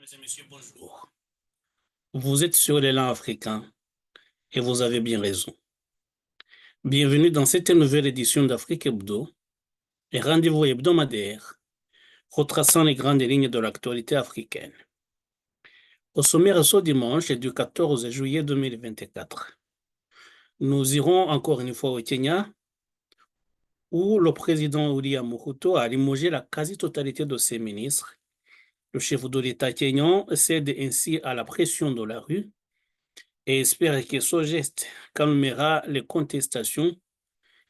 Mesdames et messieurs, bonjour. Vous êtes sur l'élan africain et vous avez bien raison. Bienvenue dans cette nouvelle édition d'Afrique Hebdo, et rendez-vous hebdomadaire retraçant les grandes lignes de l'actualité africaine. Au sommaire ce dimanche du 14 juillet 2024, nous irons encore une fois au Kenya, où le président William Ruto a limogé la quasi-totalité de ses ministres. Le chef de l'État kényan cède ainsi à la pression de la rue et espère que ce geste calmera les contestations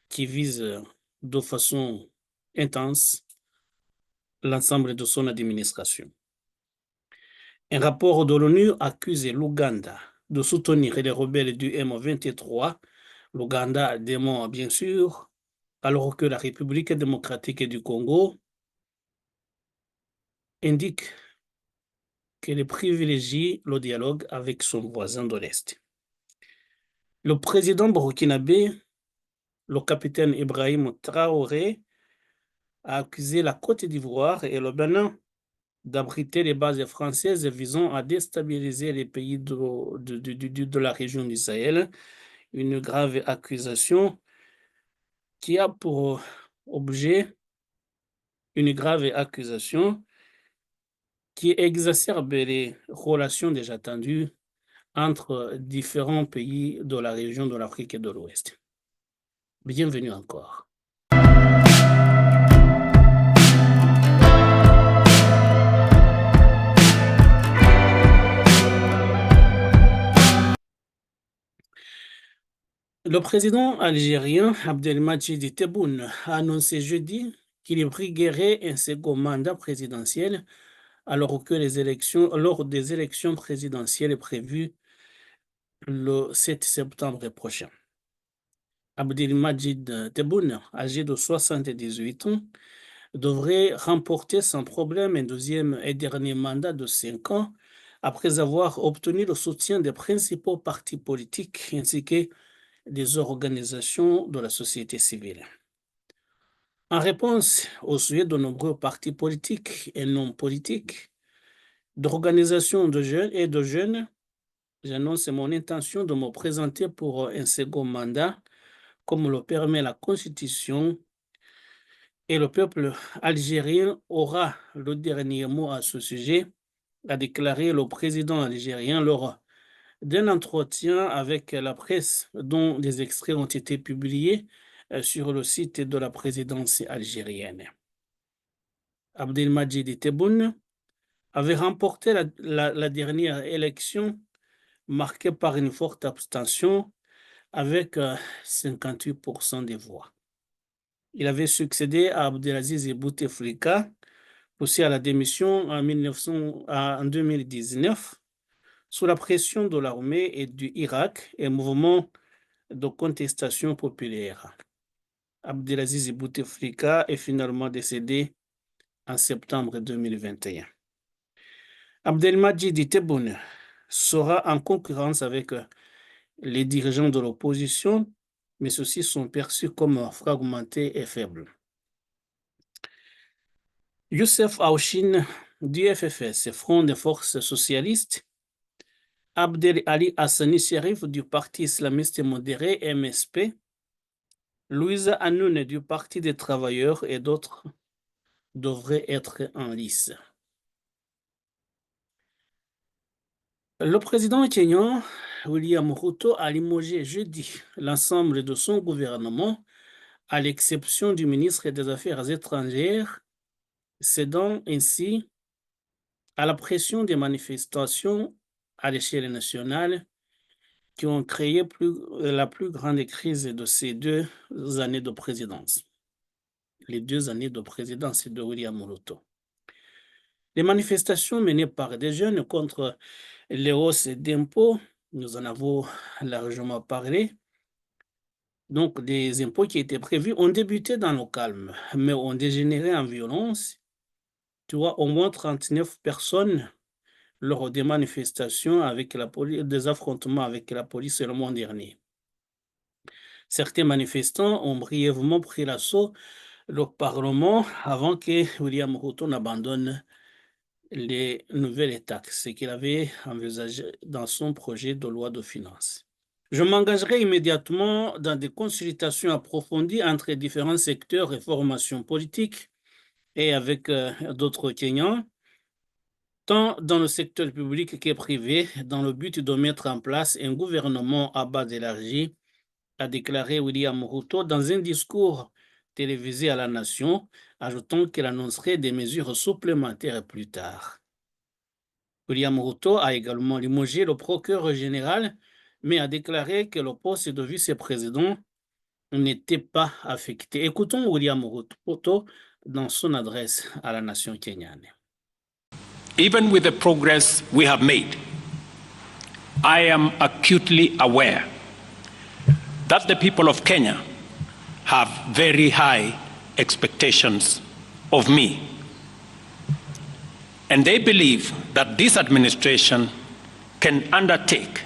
qui visent de façon intense l'ensemble de son administration. Un rapport de l'ONU accuse l'Ouganda de soutenir les rebelles du M23. L'Ouganda dément bien sûr, alors que la République démocratique du Congo indique qu'elle privilégie le dialogue avec son voisin de l'Est. Le président burkinabé, le capitaine Ibrahim Traoré, a accusé la Côte d'Ivoire et le Bénin d'abriter les bases françaises visant à déstabiliser les pays de la région du Sahel, une grave accusation qui a pour objet une grave accusation qui exacerbe les relations déjà tendues entre différents pays de la région de l'Afrique de l'Ouest. Bienvenue encore. Le président algérien Abdelmadjid Tebboune a annoncé jeudi qu'il briguerait un second mandat présidentiel lors des élections présidentielles prévues le 7 septembre prochain. Abdelmadjid Tebboune, âgé de 78 ans, devrait remporter sans problème un deuxième et dernier mandat de 5 ans après avoir obtenu le soutien des principaux partis politiques ainsi que des organisations de la société civile. En réponse au sujet de nombreux partis politiques et non politiques, d'organisations de jeunes, j'annonce mon intention de me présenter pour un second mandat, comme le permet la Constitution, et le peuple algérien aura le dernier mot à ce sujet, a déclaré le président algérien lors d'un entretien avec la presse dont des extraits ont été publiés sur le site de la présidence algérienne. Abdelmadjid Tebboune avait remporté la dernière élection marquée par une forte abstention avec 58% des voix. Il avait succédé à Abdelaziz Bouteflika, poussé à la démission en 2019 sous la pression de l'armée et du Irak et mouvement de contestation populaire. Abdelaziz Bouteflika est finalement décédé en septembre 2021. Abdelmadjid Tebboune sera en concurrence avec les dirigeants de l'opposition, mais ceux-ci sont perçus comme fragmentés et faibles. Youssef Aouchine du FFS, Front des forces socialistes, Abdel Ali Hassani Sherif du Parti islamiste modéré MSP, Louisa Hanoune du Parti des travailleurs et d'autres devraient être en lice. Le président kényan William Ruto a limogé jeudi l'ensemble de son gouvernement, à l'exception du ministre des Affaires étrangères, cédant ainsi à la pression des manifestations à l'échelle nationale qui ont créé la plus grande crise de ces 2 années de présidence. Les 2 années de présidence de William Ruto. Les manifestations menées par des jeunes contre les hausses d'impôts, nous en avons largement parlé. Donc, des impôts qui étaient prévus ont débuté dans le calme, mais ont dégénéré en violence. Tu vois, au moins 39 personnes lors des manifestations avec la police, des affrontements avec la police le mois dernier. Certains manifestants ont brièvement pris l'assaut le Parlement avant que William Ruto n'abandonne les nouvelles taxes qu'il avait envisagées dans son projet de loi de finances. Je m'engagerai immédiatement dans des consultations approfondies entre différents secteurs et formations politiques et avec d'autres Kenyans, tant dans le secteur public que privé, dans le but de mettre en place un gouvernement à base élargie, a déclaré William Ruto dans un discours télévisé à la nation, ajoutant qu'il annoncerait des mesures supplémentaires plus tard. William Ruto a également limogé le procureur général, mais a déclaré que le poste de vice-président n'était pas affecté. Écoutons William Ruto dans son adresse à la nation kenyane. Even with the progress we have made, I am acutely aware that the people of Kenya have very high expectations of me. And they believe that this administration can undertake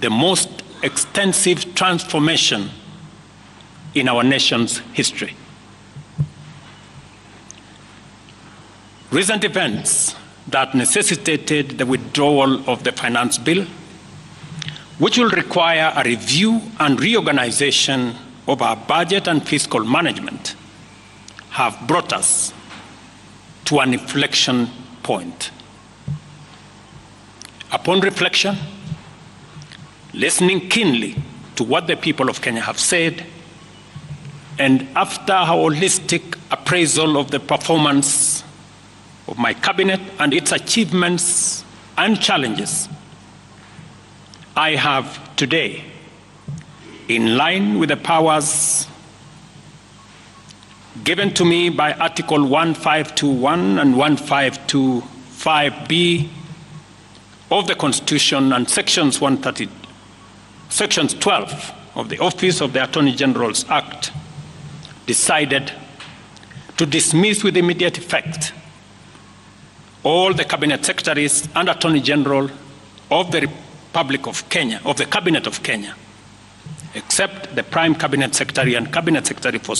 the most extensive transformation in our nation's history. Recent events that necessitated the withdrawal of the finance bill, which will require a review and reorganization of our budget and fiscal management, have brought us to an inflection point. Upon reflection, listening keenly to what the people of Kenya have said, and after a holistic appraisal of the performance of my cabinet and its achievements and challenges, I have today, in line with the powers given to me by Article 1521 and 1525B of the Constitution and Sections 12 of the Office of the Attorney General's Act, decided to dismiss with immediate effect all the Cabinet Secretaries and Attorney General of the Republic of Kenya, of the Cabinet of Kenya, except the Prime Cabinet Secretary and Cabinet Secretary for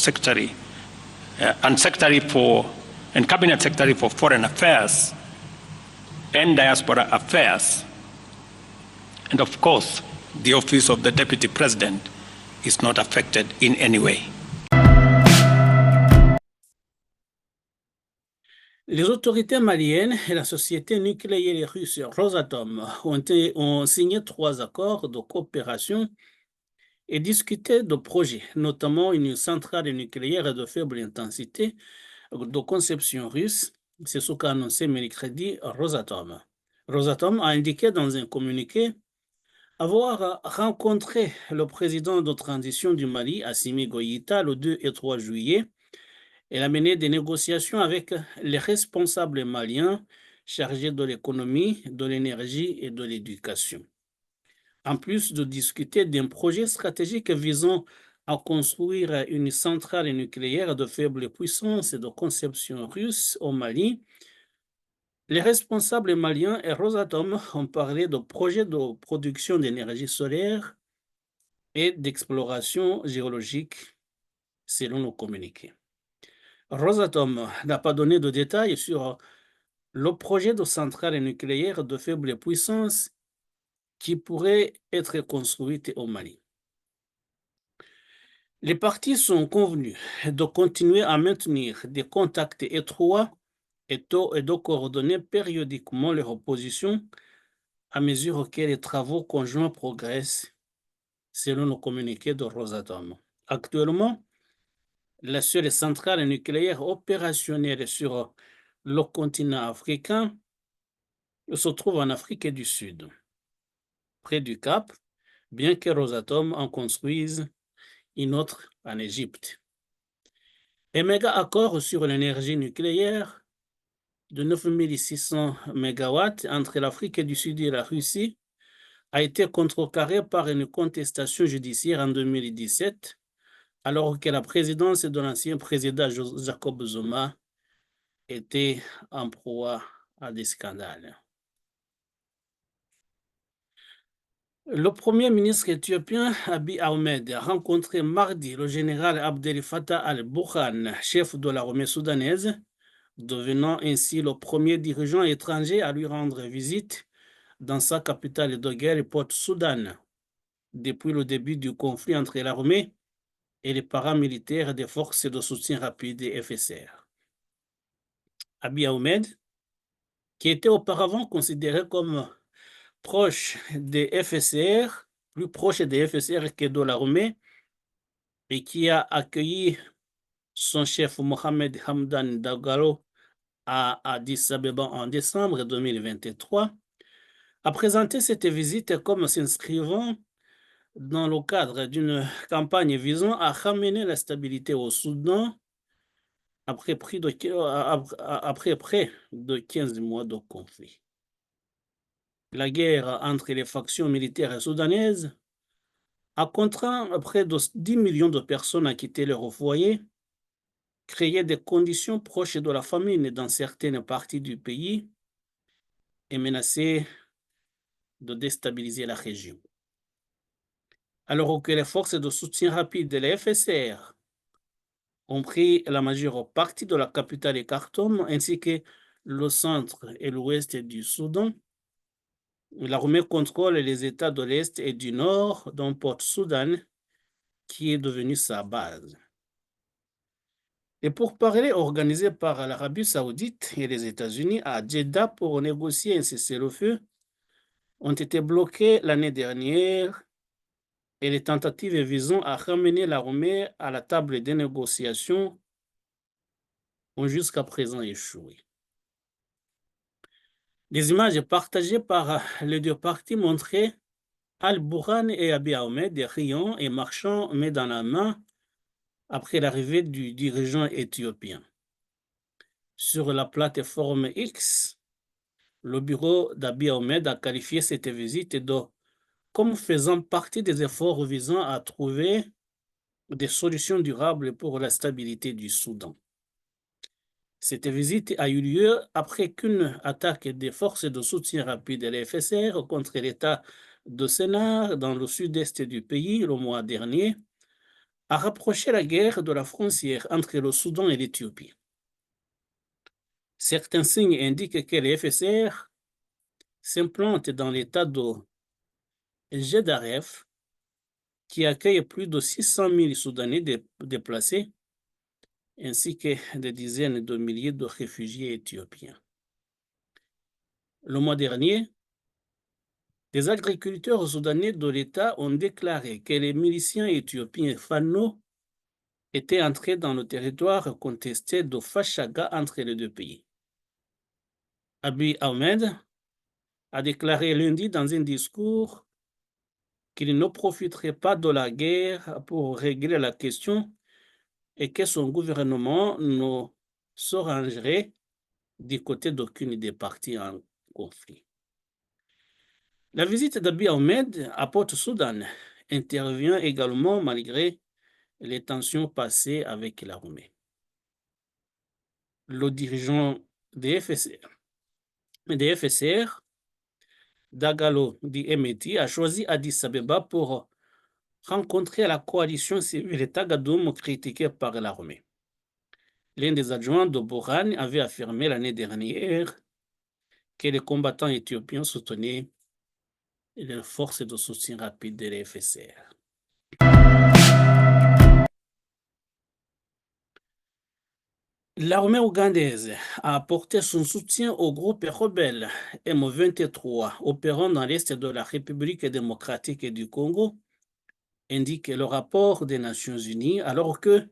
and Cabinet Secretary for Foreign Affairs and Diaspora Affairs. And of course, the office of the Deputy President is not affected in any way. Les autorités maliennes et la société nucléaire russe Rosatom ont signé 3 accords de coopération et discuté de projets, notamment une centrale nucléaire de faible intensité de conception russe. C'est ce qu'a annoncé mercredi Rosatom. Rosatom a indiqué dans un communiqué avoir rencontré le président de transition du Mali, Assimi Goïta, le 2 et 3 juillet. Elle a mené des négociations avec les responsables maliens chargés de l'économie, de l'énergie et de l'éducation. En plus de discuter d'un projet stratégique visant à construire une centrale nucléaire de faible puissance et de conception russe au Mali, les responsables maliens et Rosatom ont parlé de projets de production d'énergie solaire et d'exploration géologique, selon nos communiqués. Rosatom n'a pas donné de détails sur le projet de centrale nucléaire de faible puissance qui pourrait être construite au Mali. Les parties sont convenues de continuer à maintenir des contacts étroits et de coordonner périodiquement leurs positions à mesure que les travaux conjoints progressent, selon le communiqué de Rosatom. Actuellement, la seule centrale nucléaire opérationnelle sur le continent africain se trouve en Afrique du Sud, près du Cap, bien que Rosatom en construise une autre en Égypte. Un méga accord sur l'énergie nucléaire de 9600 MW entre l'Afrique du Sud et la Russie a été contrecarré par une contestation judiciaire en 2017, alors que la présidence de l'ancien président Jacob Zuma était en proie à des scandales. Le premier ministre éthiopien Abiy Ahmed a rencontré mardi le général Abdel Fattah al-Burhan, chef de l'armée soudanaise, devenant ainsi le premier dirigeant étranger à lui rendre visite dans sa capitale de guerre, Port-Soudan, depuis le début du conflit entre l'armée et les paramilitaires des forces de soutien rapide des FSR. Abiy Ahmed, qui était auparavant considéré comme proche des FSR, plus proche des FSR que de l'armée, et qui a accueilli son chef Mohamed Hamdan Dagalo à Addis Abeba en décembre 2023, a présenté cette visite comme s'inscrivant dans le cadre d'une campagne visant à ramener la stabilité au Soudan après près de 15 mois de conflit. La guerre entre les factions militaires soudanaises a contraint près de 10 millions de personnes à quitter leur foyer, créé des conditions proches de la famine dans certaines parties du pays et menacé de déstabiliser la région. Alors que les forces de soutien rapide de la FSR ont pris la majeure partie de la capitale Khartoum ainsi que le centre et l'ouest du Soudan, l'armée contrôle les États de l'Est et du Nord, dont Port-Soudan, qui est devenu sa base. Les pourparlers organisés par l'Arabie saoudite et les États-Unis à Jeddah pour négocier un cessez-le-feu ont été bloqués l'année dernière et les tentatives visant à ramener l'armée à la table des négociations ont jusqu'à présent échoué. Des images partagées par les deux parties montraient Al-Burhan et Abiy Ahmed riant et marchant main dans la main après l'arrivée du dirigeant éthiopien. Sur la plateforme X, le bureau d'Abiy Ahmed a qualifié cette visite comme faisant partie des efforts visant à trouver des solutions durables pour la stabilité du Soudan. Cette visite a eu lieu après qu'une attaque des forces de soutien rapide de la FSR contre l'État de Sennar dans le sud-est du pays le mois dernier a rapproché la guerre de la frontière entre le Soudan et l'Éthiopie. Certains signes indiquent que les FSR s'implantent dans l'État de Gedaref, qui accueille plus de 600 000 Soudanais déplacés, ainsi que des dizaines de milliers de réfugiés éthiopiens. Le mois dernier, des agriculteurs soudanais de l'État ont déclaré que les miliciens éthiopiens Fano étaient entrés dans le territoire contesté de Fashaga entre les deux pays. Abiy Ahmed a déclaré lundi dans un discours qu'il ne profiterait pas de la guerre pour régler la question et que son gouvernement ne s'arrangerait du côté d'aucune des parties en conflit. La visite d'Abiy Ahmed à Port-Soudan intervient également malgré les tensions passées avec l'armée. Le dirigeant des FSR, Dagalo Diemeti, a choisi Addis Abeba pour rencontrer la coalition civile Tagadoum critiquée par l'armée. L'un des adjoints de Burhan avait affirmé l'année dernière que les combattants éthiopiens soutenaient les forces de soutien rapide de la FSR. L'armée ougandaise a apporté son soutien au groupe rebelle M23 opérant dans l'est de la République démocratique du Congo, indique le rapport des Nations Unies, alors que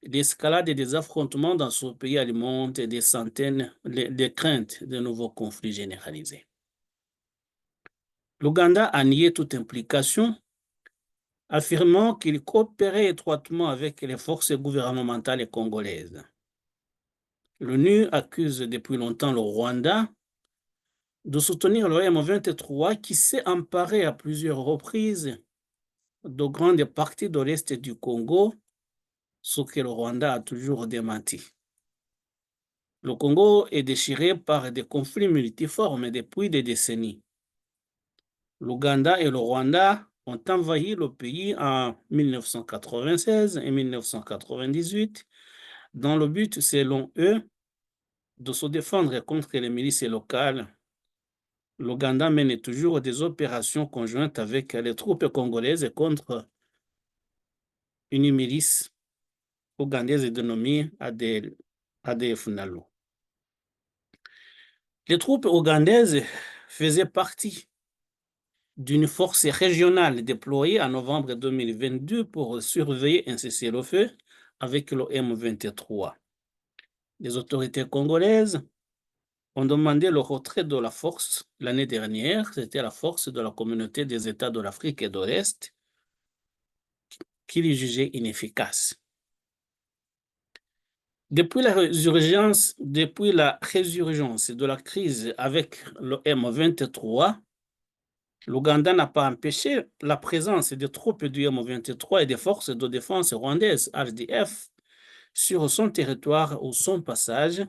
l'escalade des affrontements dans ce pays alimente des craintes de nouveaux conflits généralisés. L'Ouganda a nié toute implication, affirmant qu'il coopérait étroitement avec les forces gouvernementales congolaises. L'ONU accuse depuis longtemps le Rwanda de soutenir le M23 qui s'est emparé à plusieurs reprises de grandes parties de l'Est du Congo, ce que le Rwanda a toujours démenti. Le Congo est déchiré par des conflits multiformes depuis des décennies. L'Ouganda et le Rwanda ont envahi le pays en 1996 et 1998 dans le but, selon eux, de se défendre contre les milices locales, l'Ouganda mène toujours des opérations conjointes avec les troupes congolaises contre une milice ougandaise dénommée ADF NALU. Les troupes ougandaises faisaient partie d'une force régionale déployée en novembre 2022 pour surveiller un cessez-le-feu avec le M23. Les autorités congolaises ont demandé le retrait de la force l'année dernière. C'était la force de la communauté des États de l'Afrique de l'Est qui les jugeait inefficace. Depuis la résurgence de la crise avec le M23, l'Ouganda n'a pas empêché la présence des troupes du M23 et des forces de défense rwandaises, RDF, sur son territoire ou son passage,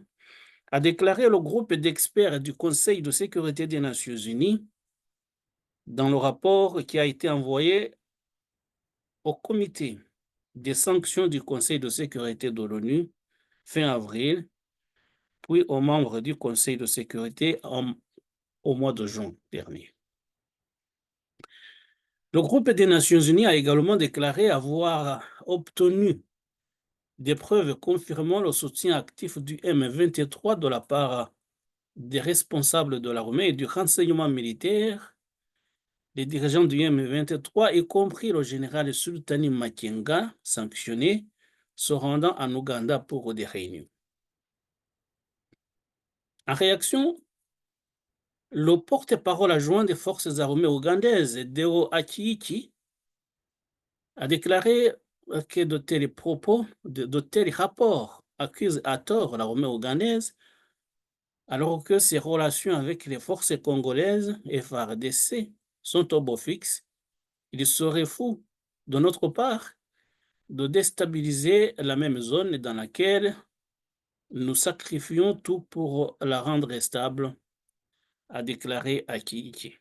a déclaré le groupe d'experts du Conseil de sécurité des Nations Unies dans le rapport qui a été envoyé au comité des sanctions du Conseil de sécurité de l'ONU fin avril, puis aux membres du Conseil de sécurité au mois de juin dernier. Le groupe des Nations Unies a également déclaré avoir obtenu des preuves confirmant le soutien actif du M23 de la part des responsables de l'armée et du renseignement militaire, les dirigeants du M23, y compris le général Sultani Makenga, sanctionné, se rendant en Ouganda pour des réunions. En réaction, le porte-parole adjoint des forces armées ougandaises, Deo Akiiki, a déclaré que de tels propos, de tels rapports accusent à tort l'armée ougandaise, alors que ses relations avec les forces congolaises FARDC sont au beau fixe. Il serait fou, de notre part, de déstabiliser la même zone dans laquelle nous sacrifions tout pour la rendre stable, a déclaré Akiiki.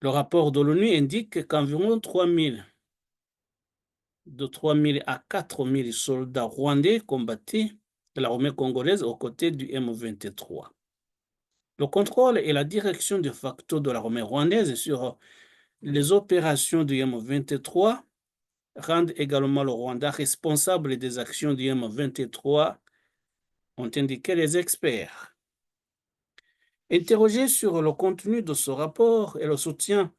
Le rapport de l'ONU indique qu'environ 3 000 à 4 000 soldats rwandais combattaient l'armée congolaise aux côtés du M23. Le contrôle et la direction de facto de l'armée rwandaise sur les opérations du M23 rendent également le Rwanda responsable des actions du M23, ont indiqué les experts. Interrogé sur le contenu de ce rapport et le soutien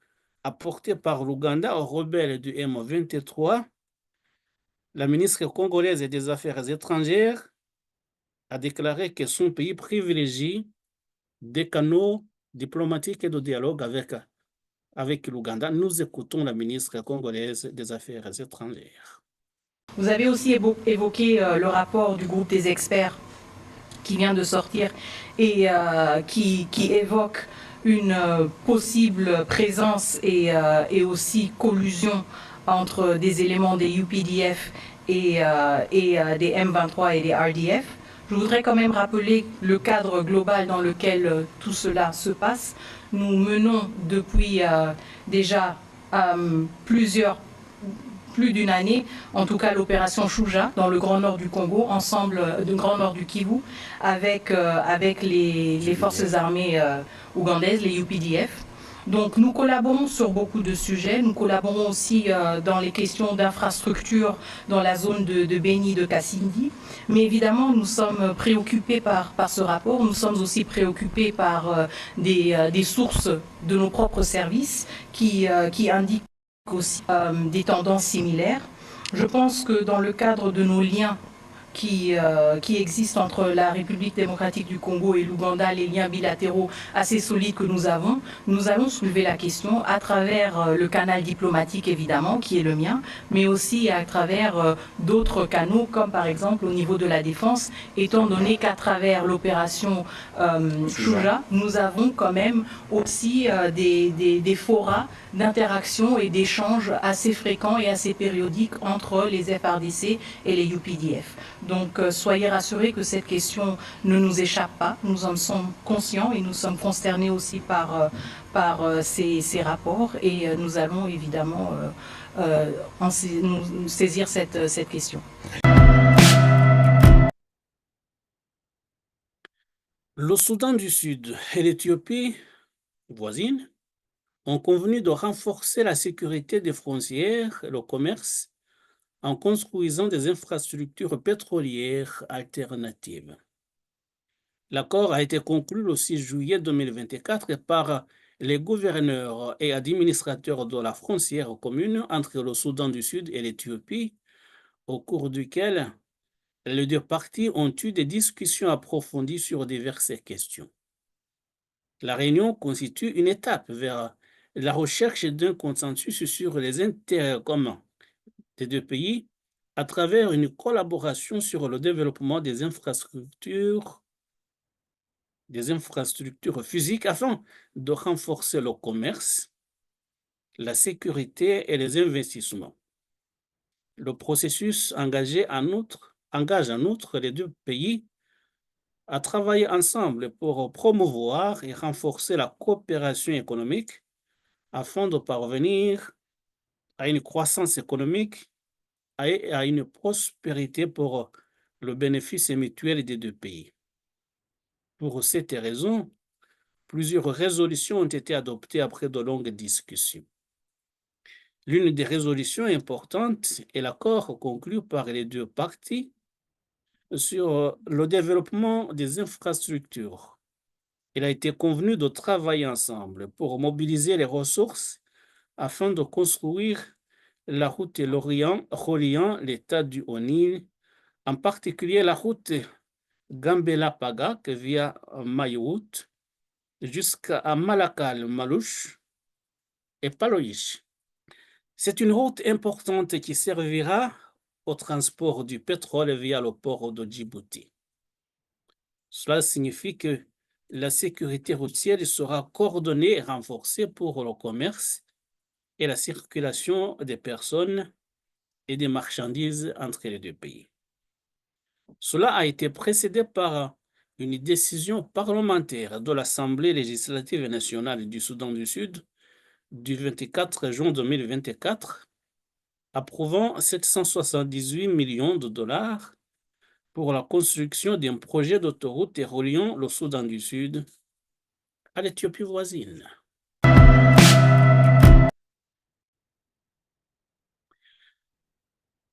apporté par l'Ouganda aux rebelles du M23, la ministre congolaise des Affaires étrangères a déclaré que son pays privilégie des canaux diplomatiques et de dialogue avec l'Ouganda. Nous écoutons la ministre congolaise des Affaires étrangères. Vous avez aussi évoqué le rapport du groupe des experts qui vient de sortir et qui évoque une possible présence et aussi collusion entre des éléments des UPDF et des M23 et des RDF. Je voudrais quand même rappeler le cadre global dans lequel tout cela se passe. Nous menons depuis déjà plus d'une année, en tout cas l'opération Shuja dans le Grand Nord du Congo, ensemble du Grand Nord du Kivu, avec les forces armées ougandaises, les UPDF. Donc nous collaborons sur beaucoup de sujets, nous collaborons aussi dans les questions d'infrastructure dans la zone de Beni, de Kasindi, mais évidemment nous sommes préoccupés par ce rapport, nous sommes aussi préoccupés par des sources de nos propres services qui indiquent aussi des tendances similaires. Je pense que dans le cadre de nos liens qui existent entre la République démocratique du Congo et l'Ouganda, les liens bilatéraux assez solides que nous allons soulever la question à travers le canal diplomatique évidemment, qui est le mien, mais aussi à travers d'autres canaux, comme par exemple au niveau de la défense, étant donné qu'à travers l'opération Shuja, nous avons quand même aussi des forats d'interaction et d'échanges assez fréquents et assez périodiques entre les FARDC et les UPDF. Donc soyez rassurés que cette question ne nous échappe pas, nous en sommes conscients et nous sommes consternés aussi par ces rapports et nous allons évidemment nous saisir cette question. Le Soudan du Sud et l'Éthiopie voisine ont convenu de renforcer la sécurité des frontières et le commerce en construisant des infrastructures pétrolières alternatives. L'accord a été conclu le 6 juillet 2024 par les gouverneurs et administrateurs de la frontière commune entre le Soudan du Sud et l'Éthiopie, au cours duquel les deux parties ont eu des discussions approfondies sur diverses questions. La réunion constitue une étape vers la recherche d'un consensus sur les intérêts communs des deux pays à travers une collaboration sur le développement des infrastructures physiques afin de renforcer le commerce, la sécurité et les investissements. Le processus engage en outre les deux pays à travailler ensemble pour promouvoir et renforcer la coopération économique afin de parvenir à une croissance économique et à une prospérité pour le bénéfice mutuel des deux pays. Pour cette raison, plusieurs résolutions ont été adoptées après de longues discussions. L'une des résolutions importantes est l'accord conclu par les deux parties sur le développement des infrastructures. Il a été convenu de travailler ensemble pour mobiliser les ressources afin de construire la route de l'Orient reliant l'État du Haut-Nil, en particulier la route Gambela-Pagak via Mayout jusqu'à Malakal-Malouche et Paloïch. C'est une route importante qui servira au transport du pétrole via le port de Djibouti. Cela signifie que la sécurité routière sera coordonnée et renforcée pour le commerce et la circulation des personnes et des marchandises entre les deux pays. Cela a été précédé par une décision parlementaire de l'Assemblée législative nationale du Soudan du Sud du 24 juin 2024, approuvant 778 millions de dollars pour la construction d'un projet d'autoroute reliant le Soudan du Sud à l'Éthiopie voisine.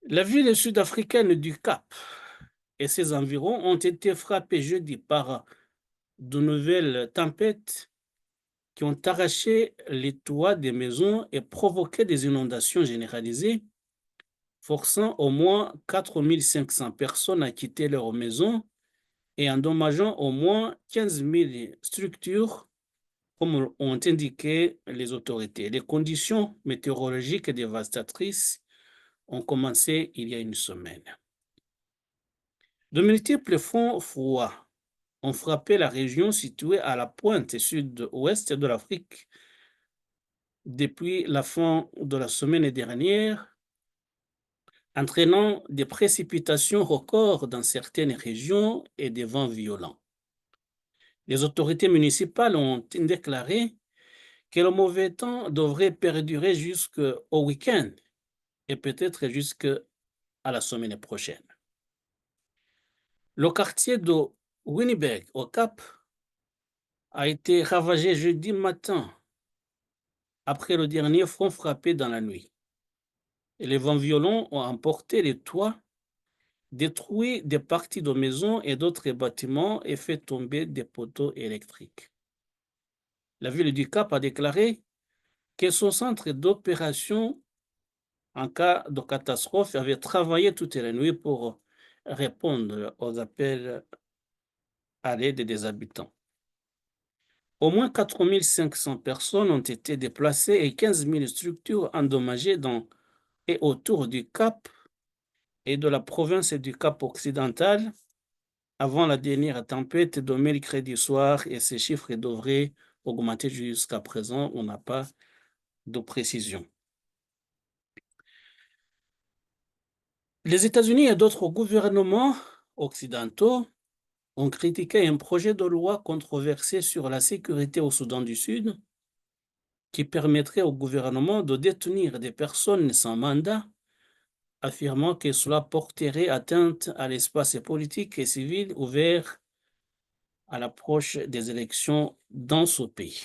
La ville sud-africaine du Cap et ses environs ont été frappés jeudi par de nouvelles tempêtes qui ont arraché les toits des maisons et provoqué des inondations généralisées, forçant au moins 4 500 personnes à quitter leurs maisons et endommageant au moins 15 000 structures, comme ont indiqué les autorités. Les conditions météorologiques dévastatrices ont commencé il y a une semaine. De multiples fronts froids ont frappé la région située à la pointe sud-ouest de l'Afrique depuis la fin de la semaine dernière, entraînant des précipitations records dans certaines régions et des vents violents. Les autorités municipales ont déclaré que le mauvais temps devrait perdurer jusqu'au week-end et peut-être jusqu'à la semaine prochaine. Le quartier de Winnipeg, au Cap, a été ravagé jeudi matin après le dernier front frappé dans la nuit. Et les vents violents ont emporté les toits, détruit des parties de maisons et d'autres bâtiments et fait tomber des poteaux électriques. La ville du Cap a déclaré que son centre d'opération en cas de catastrophe avait travaillé toute la nuit pour répondre aux appels à l'aide des habitants. Au moins 4 500 personnes ont été déplacées et 15 000 structures endommagées dans et autour du Cap et de la province du Cap occidental avant la dernière tempête de mercredi soir, et ces chiffres devraient augmenter jusqu'à présent. On n'a pas de précision. Les États-Unis et d'autres gouvernements occidentaux ont critiqué un projet de loi controversé sur la sécurité au Soudan du Sud qui permettrait au gouvernement de détenir des personnes sans mandat, affirmant que cela porterait atteinte à l'espace politique et civil ouvert à l'approche des élections dans ce pays.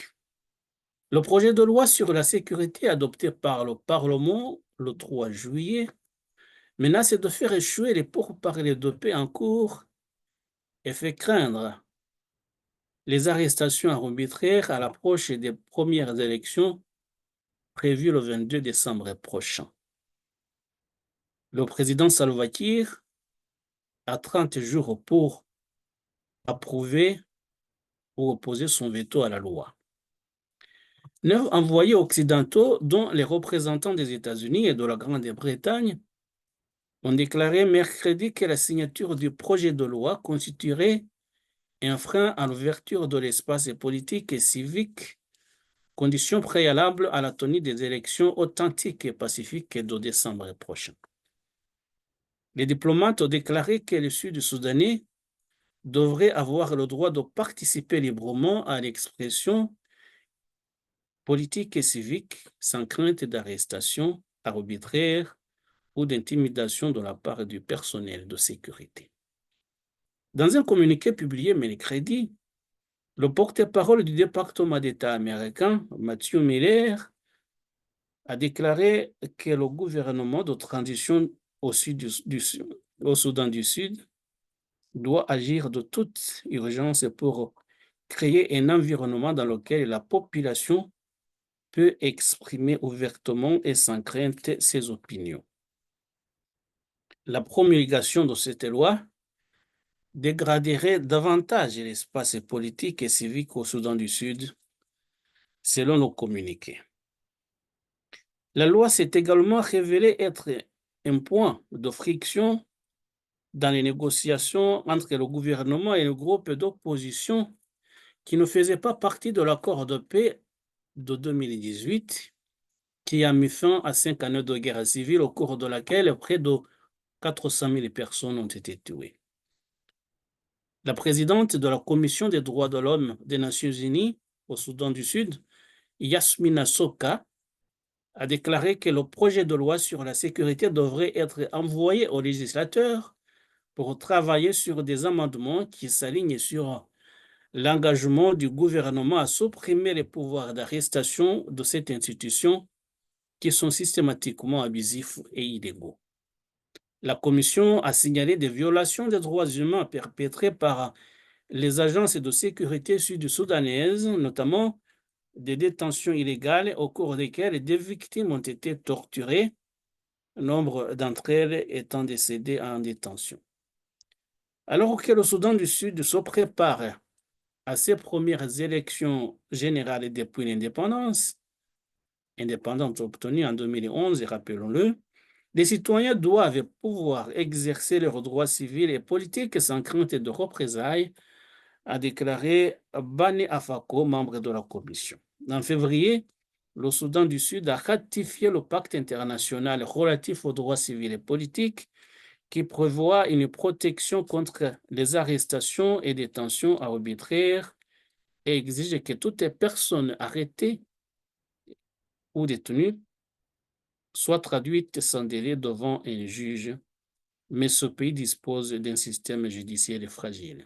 Le projet de loi sur la sécurité adopté par le Parlement le 3 juillet menace de faire échouer les pourparlers de paix en cours et fait craindre les arrestations arbitraires à l'approche des premières élections prévues le 22 décembre prochain. Le président Salva Kiir a 30 jours pour approuver ou opposer son veto à la loi. 9 envoyés occidentaux, dont les représentants des États-Unis et de la Grande-Bretagne, ont déclaré mercredi que la signature du projet de loi constituerait un frein à l'ouverture de l'espace politique et civique, condition préalable à la tenue des élections authentiques et pacifiques de décembre prochain. Les diplomates ont déclaré que le Sud-Soudanais devrait avoir le droit de participer librement à l'expression politique et civique sans crainte d'arrestation arbitraire ou d'intimidation de la part du personnel de sécurité. Dans un communiqué publié mercredi, le porte-parole du département d'État américain, Matthew Miller, a déclaré que le gouvernement de transition au Soudan du Sud doit agir de toute urgence pour créer un environnement dans lequel la population peut exprimer ouvertement et sans crainte ses opinions. La promulgation de cette loi dégraderait davantage l'espace politique et civique au Soudan du Sud, selon le communiqué. La loi s'est également révélée être un point de friction dans les négociations entre le gouvernement et le groupe d'opposition qui ne faisait pas partie de l'accord de paix de 2018, qui a mis fin à 5 années de guerre civile au cours de laquelle près de 400 000 personnes ont été tuées. La présidente de la Commission des droits de l'homme des Nations Unies au Soudan du Sud, Yasmina Soka, a déclaré que le projet de loi sur la sécurité devrait être envoyé aux législateurs pour travailler sur des amendements qui s'alignent sur l'engagement du gouvernement à supprimer les pouvoirs d'arrestation de cette institution qui sont systématiquement abusifs et illégaux. La Commission a signalé des violations des droits humains perpétrées par les agences de sécurité sud-soudanaises, notamment des détentions illégales au cours desquelles des victimes ont été torturées, nombre d'entre elles étant décédées en détention. Alors que le Soudan du Sud se prépare à ses premières élections générales depuis l'indépendance, indépendante obtenue en 2011, rappelons-le, les citoyens doivent pouvoir exercer leurs droits civils et politiques sans crainte de représailles, a déclaré Bani Afako, membre de la commission. En février, le Soudan du Sud a ratifié le pacte international relatif aux droits civils et politiques qui prévoit une protection contre les arrestations et détentions arbitraires et exige que toute personne arrêtée ou détenue soit traduite sans délai devant un juge, mais ce pays dispose d'un système judiciaire fragile.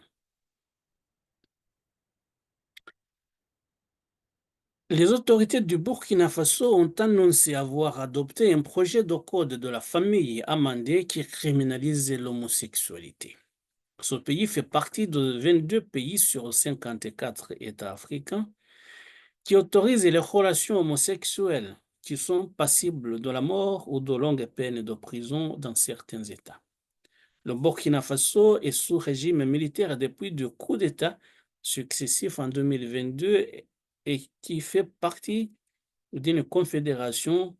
Les autorités du Burkina Faso ont annoncé avoir adopté un projet de code de la famille amendé qui criminalise l'homosexualité. Ce pays fait partie de 22 pays sur 54 États africains qui autorisent les relations homosexuelles qui sont passibles de la mort ou de longues peines de prison dans certains États. Le Burkina Faso est sous régime militaire depuis deux coups d'État successifs en 2022 et qui fait partie d'une confédération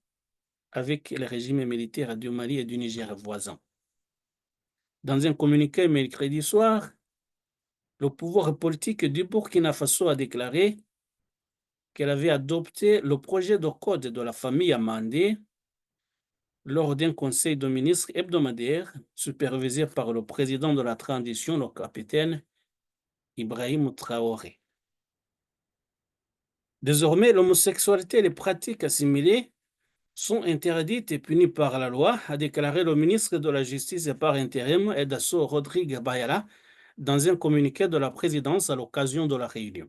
avec les régimes militaires du Mali et du Niger voisins. Dans un communiqué mercredi soir, le pouvoir politique du Burkina Faso a déclaré qu'elle avait adopté le projet de code de la famille amendé lors d'un conseil de ministres hebdomadaire supervisé par le président de la transition, le capitaine Ibrahim Traoré. Désormais, l'homosexualité et les pratiques assimilées sont interdites et punies par la loi, a déclaré le ministre de la Justice par intérim, Edasso Rodrigue Bayala, dans un communiqué de la présidence à l'occasion de la réunion.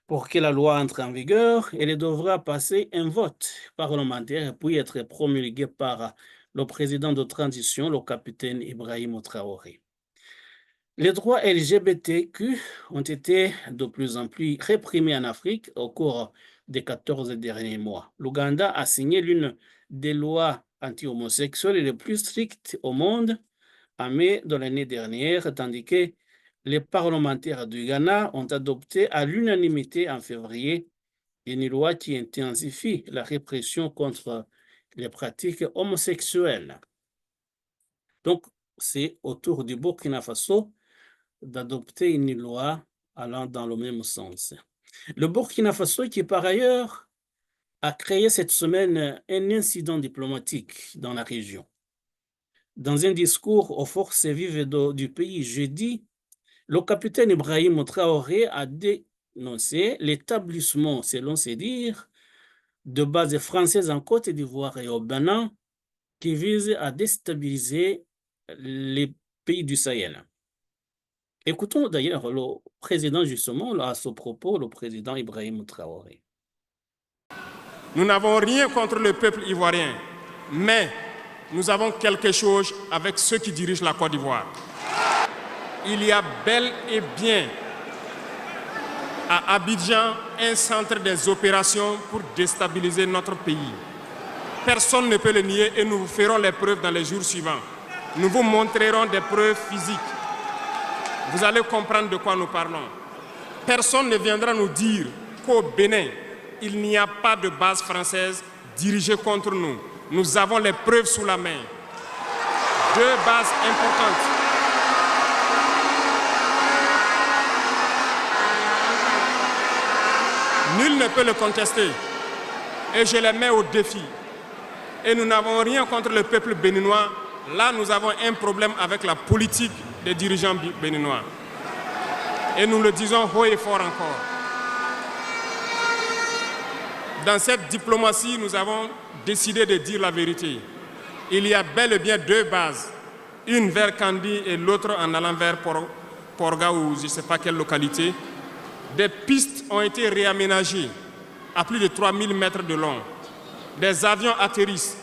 Pour que la loi entre en vigueur, elle devra passer un vote parlementaire puis être promulguée par le président de transition, le capitaine Ibrahim Traoré. Les droits LGBTQ ont été de plus en plus réprimés en Afrique au cours des 14 derniers mois. L'Ouganda a signé l'une des lois anti-homosexuelles les plus strictes au monde en mai de l'année dernière, tandis que les parlementaires du Ghana ont adopté à l'unanimité en février une loi qui intensifie la répression contre les pratiques homosexuelles. Donc, c'est au tour du Burkina Faso d'adopter une loi allant dans le même sens. Le Burkina Faso, qui par ailleurs a créé cette semaine un incident diplomatique dans la région. Dans un discours aux forces vives du pays jeudi, le capitaine Ibrahim Traoré a dénoncé l'établissement, selon ses dires, de bases françaises en Côte d'Ivoire et au Bénin qui visent à déstabiliser les pays du Sahel. Écoutons d'ailleurs le président justement à ce propos, le président Ibrahim Traoré. Nous n'avons rien contre le peuple ivoirien, mais nous avons quelque chose avec ceux qui dirigent la Côte d'Ivoire. Il y a bel et bien à Abidjan un centre des opérations pour déstabiliser notre pays. Personne ne peut le nier et nous vous ferons les preuves dans les jours suivants. Nous vous montrerons des preuves physiques. Vous allez comprendre de quoi nous parlons. Personne ne viendra nous dire qu'au Bénin, il n'y a pas de base française dirigée contre nous. Nous avons les preuves sous la main. 2 bases importantes. Nul ne peut le contester. Et je les mets au défi. Et nous n'avons rien contre le peuple béninois. Là, nous avons un problème avec la politique des dirigeants béninois. Et nous le disons haut et fort encore. Dans cette diplomatie, nous avons décidé de dire la vérité. Il y a bel et bien 2 bases, une vers Kandi et l'autre en allant vers Porga ou je ne sais pas quelle localité. Des pistes ont été réaménagées à plus de 3000 mètres de long. Des avions atterrissent,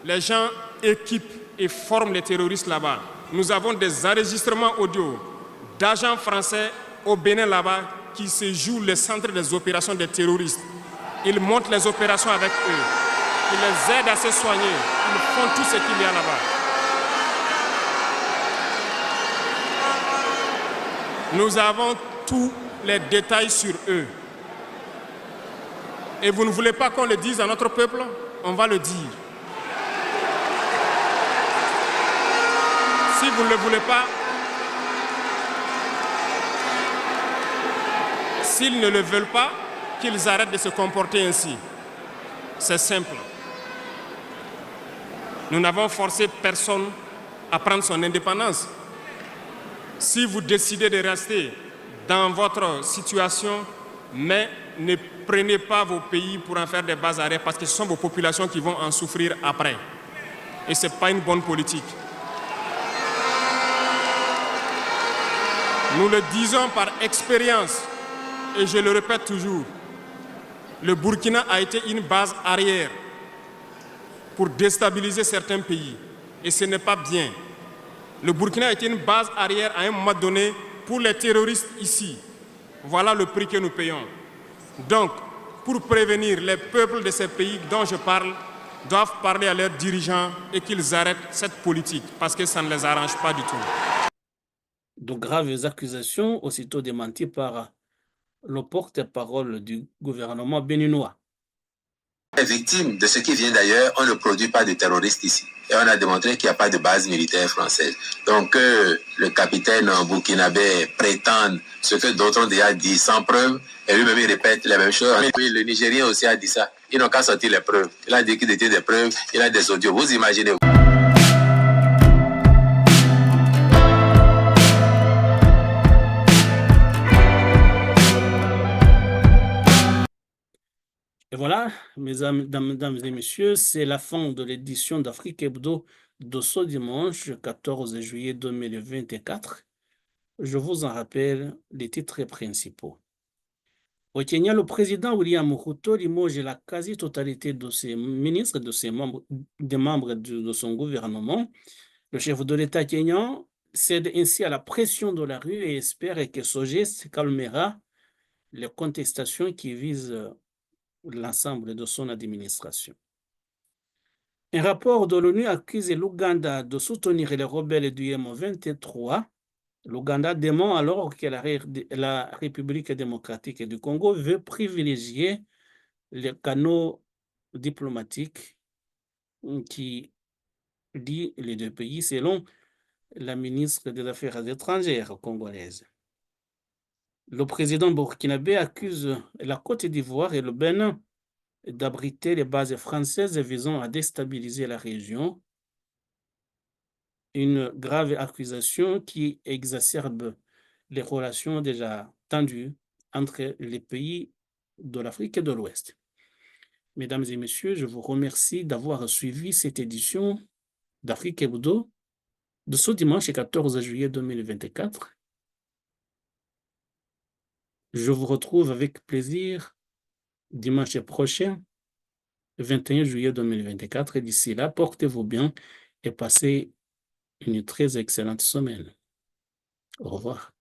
les gens équipent et forment les terroristes là-bas. Nous avons des enregistrements audio d'agents français au Bénin là-bas qui se jouent le centre des opérations des terroristes. Ils montent les opérations avec eux. Ils les aident à se soigner. Ils font tout ce qu'il y a là-bas. Nous avons tous les détails sur eux. Et vous ne voulez pas qu'on le dise à notre peuple? On va le dire. Si vous ne le voulez pas, s'ils ne le veulent pas, qu'ils arrêtent de se comporter ainsi. C'est simple. Nous n'avons forcé personne à prendre son indépendance. Si vous décidez de rester dans votre situation, mais ne prenez pas vos pays pour en faire des bases arrêts parce que ce sont vos populations qui vont en souffrir après. Et ce n'est pas une bonne politique. Nous le disons par expérience, et je le répète toujours, le Burkina a été une base arrière pour déstabiliser certains pays. Et ce n'est pas bien. Le Burkina a été une base arrière à un moment donné pour les terroristes ici. Voilà le prix que nous payons. Donc, pour prévenir les peuples de ces pays dont je parle, doivent parler à leurs dirigeants et qu'ils arrêtent cette politique parce que ça ne les arrange pas du tout. De graves accusations aussitôt démenties par le porte-parole du gouvernement béninois. Les victimes de ce qui vient d'ailleurs, on ne produit pas de terroristes ici. Et on a démontré qu'il n'y a pas de base militaire française. Donc le capitaine burkinabé prétende ce que d'autres ont déjà dit sans preuve, et lui-même il répète la même chose. Mais le Nigérien aussi a dit ça. Ils n'ont qu'à sortir les preuves. Il a dit qu'il était des preuves, il a des audios. Vous imaginez. Et voilà, mesdames et messieurs, c'est la fin de l'édition d'Afrique Hebdo de ce dimanche 14 juillet 2024. Je vous en rappelle les titres principaux. Au Kenya, le président William Ruto limoge la quasi-totalité de ses ministres, des membres de son gouvernement. Le chef de l'État kenyan cède ainsi à la pression de la rue et espère que ce geste calmera les contestations qui visent l'ensemble de son administration. Un rapport de l'ONU accuse l'Ouganda de soutenir les rebelles du M23. L'Ouganda dément alors que la République démocratique du Congo veut privilégier les canaux diplomatiques qui lient les deux pays, selon la ministre des Affaires étrangères congolaise. Le président burkinabé accuse la Côte d'Ivoire et le Bénin d'abriter les bases françaises visant à déstabiliser la région, une grave accusation qui exacerbe les relations déjà tendues entre les pays de l'Afrique de l'Ouest. Mesdames et messieurs, je vous remercie d'avoir suivi cette édition d'Afrique Hebdo de ce dimanche 14 juillet 2024. Je vous retrouve avec plaisir dimanche prochain, 21 juillet 2024. Et d'ici là, portez-vous bien et passez une très excellente semaine. Au revoir.